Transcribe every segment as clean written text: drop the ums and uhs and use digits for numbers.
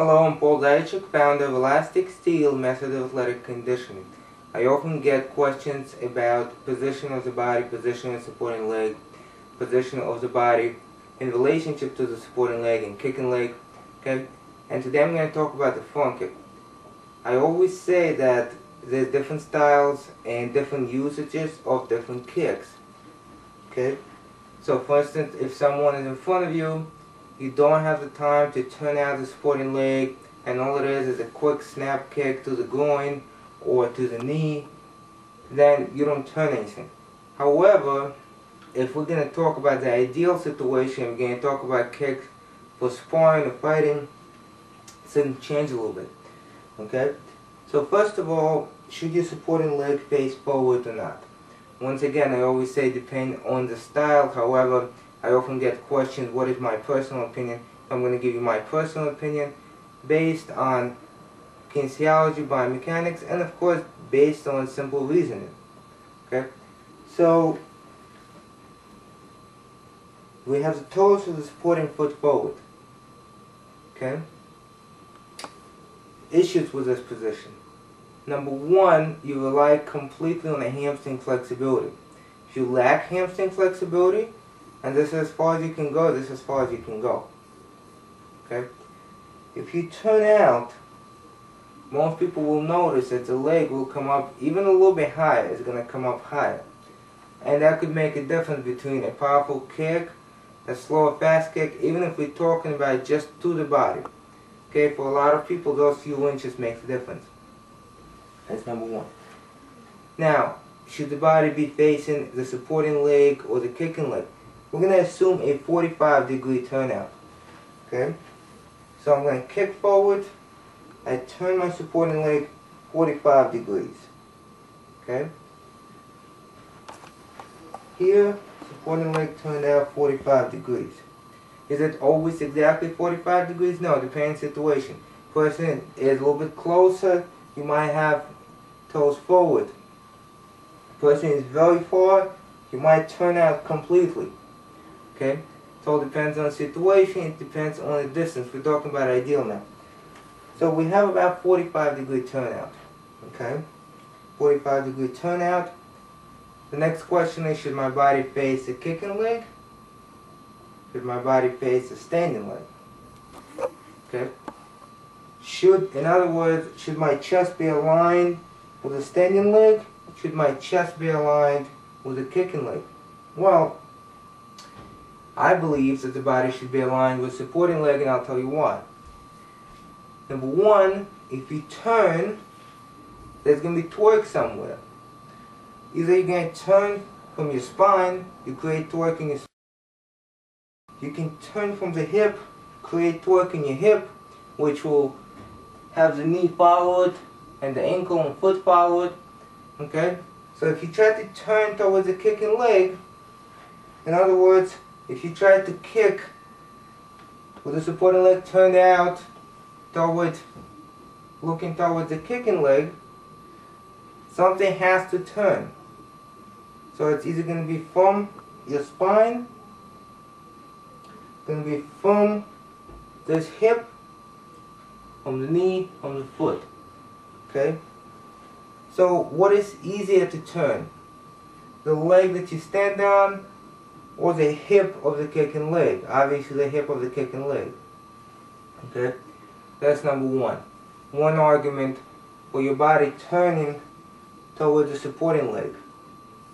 Hello, I'm Paul Zayachuk, founder of Elastic Steel Method of Athletic Conditioning. I often get questions about position of the body, position of the supporting leg, position of the body in relationship to the supporting leg and kicking leg. Okay? And today I'm going to talk about the front kick. I always say that there's different styles and different usages of different kicks. Okay? So for instance, if someone is in front of you, you don't have the time to turn out the supporting leg, and all it is a quick snap kick to the groin or to the knee, then you don't turn anything. However, if we're going to talk about the ideal situation, we're going to talk about kicks for sparring or fighting, it's going to change a little bit. Okay? So first of all, should your supporting leg face forward or not? Once again, I always say depend on the style. However, I often get questions, what is my personal opinion? I'm going to give you my personal opinion based on kinesiology, biomechanics, and of course based on simple reasoning. Okay? So we have the toes of the supporting foot forward. Okay? Issues with this position. Number one, you rely completely on the hamstring flexibility. If you lack hamstring flexibility, and this is as far as you can go, this is as far as you can go. Okay? If you turn out, most people will notice that the leg will come up even a little bit higher. It's going to come up higher. And that could make a difference between a powerful kick, a slow or fast kick, even if we're talking about just to the body. Okay? For a lot of people, those few inches make a difference. That's number one. Now, should the body be facing the supporting leg or the kicking leg? We're going to assume a 45-degree turnout. Okay? So I'm going to kick forward. I turn my supporting leg 45 degrees. Okay? Here, supporting leg turned out 45 degrees. Is it always exactly 45 degrees? No, depending on the situation. Person is a little bit closer, you might have toes forward. Person is very far, you might turn out completely. Okay? It all depends on the situation, it depends on the distance. We're talking about ideal now. So we have about 45-degree turnout. Okay? 45-degree turnout. The next question is, should my body face the kicking leg? Should my body face the standing leg? Okay? In other words, should my chest be aligned with the standing leg? Should my chest be aligned with the kicking leg? Well, I believe that the body should be aligned with the supporting leg, and I'll tell you why. Number one, if you turn, there's going to be torque somewhere. Either you're going to turn from your spine, you create torque in your spine. You can turn from the hip, create torque in your hip, which will have the knee followed and the ankle and foot followed. Okay? So if you try to turn towards the kicking leg, in other words, if you try to kick with the supporting leg turned out towards, looking towards the kicking leg, something has to turn. So it's either going to be from your spine, going to be from this hip, from the knee, from the foot. Okay? So what is easier to turn? The leg that you stand on or the hip of the kicking leg? Obviously the hip of the kicking leg. Okay? That's number one. One argument for your body turning towards the supporting leg.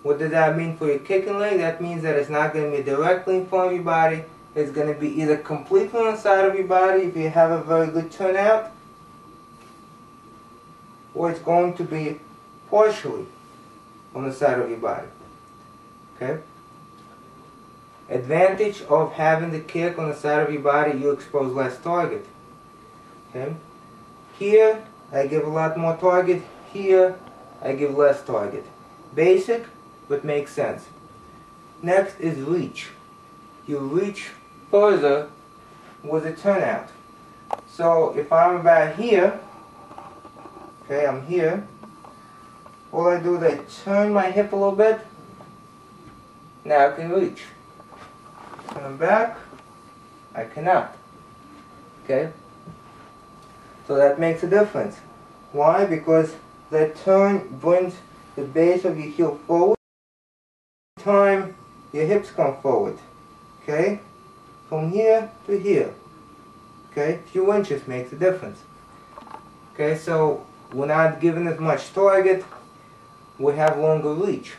What does that mean for your kicking leg? That means that it's not going to be directly in front of your body. It's going to be either completely on the side of your body if you have a very good turnout, or it's going to be partially on the side of your body. Okay? Advantage of having the kick on the side of your body, you expose less target. Okay? Here, I give a lot more target. Here, I give less target. Basic, but makes sense. Next is reach. You reach further with a turnout. So if I'm about here, okay, I'm here, all I do is I turn my hip a little bit, now I can reach. Turn back, I cannot. Okay? So that makes a difference. Why? Because that turn brings the base of your heel forward. Time your hips come forward. Okay? From here to here. Okay? A few inches makes a difference. Okay, so we're not giving as much target. We have longer reach.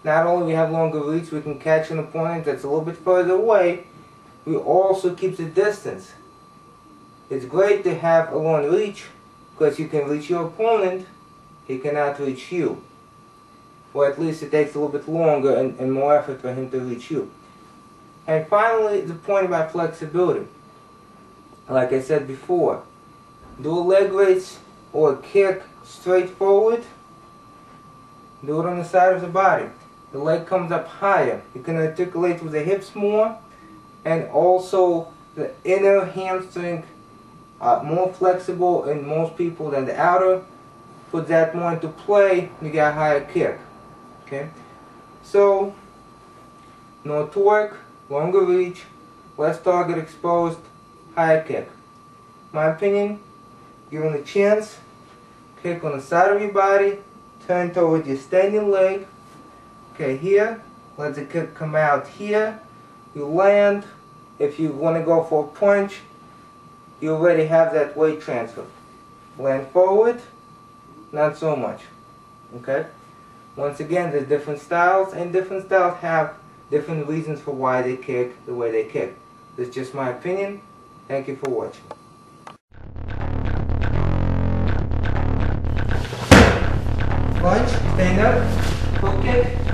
Not only we have longer reach, we can catch an opponent that's a little bit further away. We also keep the distance. It's great to have a long reach because you can reach your opponent, he cannot reach you. Or at least it takes a little bit longer and more effort for him to reach you. And finally, the point about flexibility. Like I said before, do a leg raise or a kick straight forward. Do it on the side of the body. The leg comes up higher. You can articulate with the hips more, and also the inner hamstring more flexible in most people than the outer. Put that more into play, you get a higher kick. Okay? So, no torque, longer reach, less target exposed, higher kick. My opinion, given the chance, kick on the side of your body, turn towards your standing leg. Okay, here, let the kick come out here. You land. If you want to go for a punch, you already have that weight transfer. Land forward, not so much. Okay? Once again, there's different styles, and different styles have different reasons for why they kick the way they kick. This is just my opinion. Thank you for watching. Punch, stand up, hook kick.